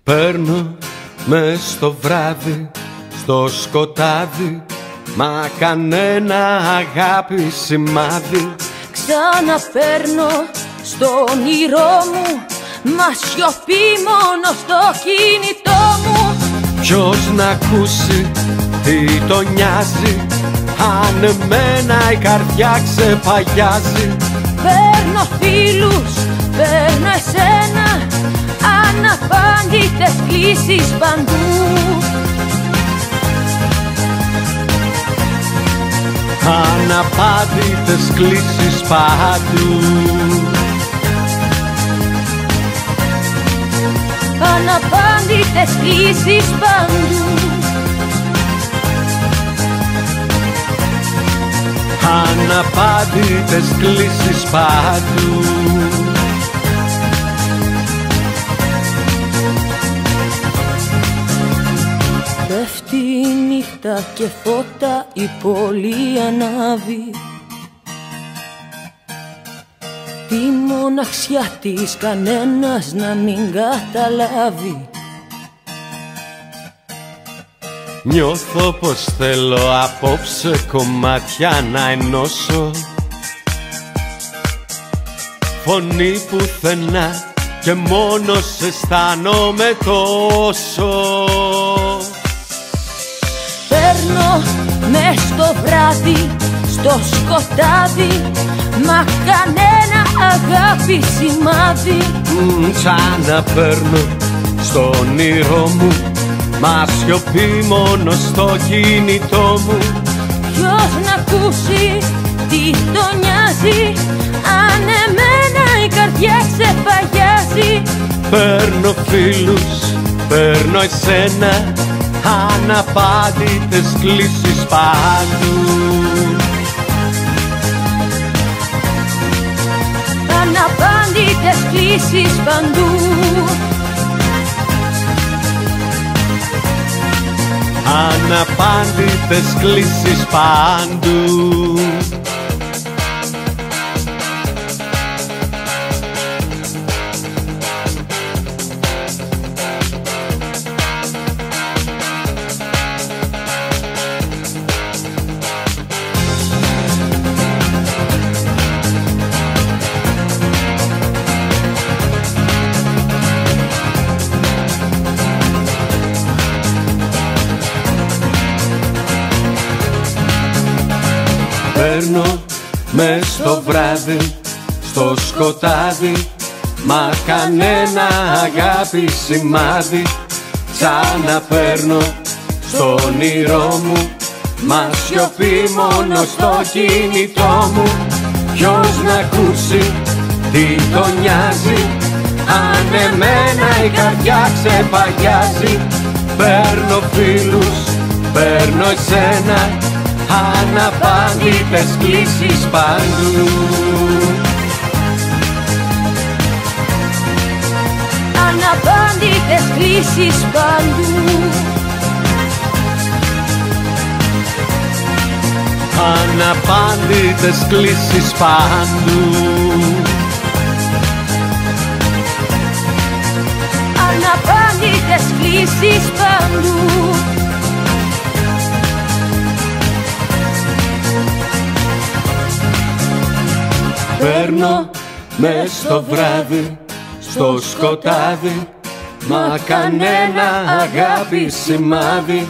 Παίρνω μες στο βράδυ, στο σκοτάδι, μα κανένα αγάπη σημάδι. Ξαναπαίρνω στο όνειρό μου, μα σιωπή μόνο στο κινητό μου. Ποιος να ακούσει τι τον νοιάζει, αν εμένα η καρδιά ξεπαγιάζει. Παίρνω φίλους, παίρνω εσένα, αναπάντητες κλήσεις παντού. Αναπάντητες κλήσεις παντού. Αναπάντητες κλήσεις παντού. Αναπάντητες κλήσεις παντού. Πέφτει η νύχτα και φώτα η πόλη ανάβει. Τη μοναξιά της κανένας να μην καταλάβει. Νιώθω πως θέλω απόψε κομμάτια να ενώσω, φωνή πουθενά και μόνος αισθάνομαι τόσο. Παίρνω μες στο βράδυ, στο σκοτάδι, μα κανένα αγάπη σημάδι. Ξαναπαίρνω στο όνειρό μου, μα σιωπή μόνο στο κινητό μου. Ποιος να ακούσει τι τον νοιάζει, αν εμένα η καρδιά ξεπαγιάζει. Παίρνω φίλους, παίρνω εσένα, αναπάντητες κλήσεις παντού. Αναπάντητες κλήσεις παντού. Αναπάντητες κλήσεις παντού. Παίρνω μες στο βράδυ, στο σκοτάδι, μα κανένα αγάπη σημάδι. Ξαναπαίρνω στο όνειρό μου, μα σιωπή μόνο στο κινητό μου. Ποιος να ακούσει τι τον νοιάζει, αν εμένα η καρδιά ξεπαγιάζει. Παίρνω φίλους, παίρνω εσένα, αναπάντητες κλήσεις παντού. Αναπάντητες κλήσεις παντού. Αναπάντητες κλήσεις παντού. Αναπάντητες κλήσεις παντού. Παίρνω μες στο βράδυ, στο σκοτάδι, μα κανένα αγάπη σημάδι.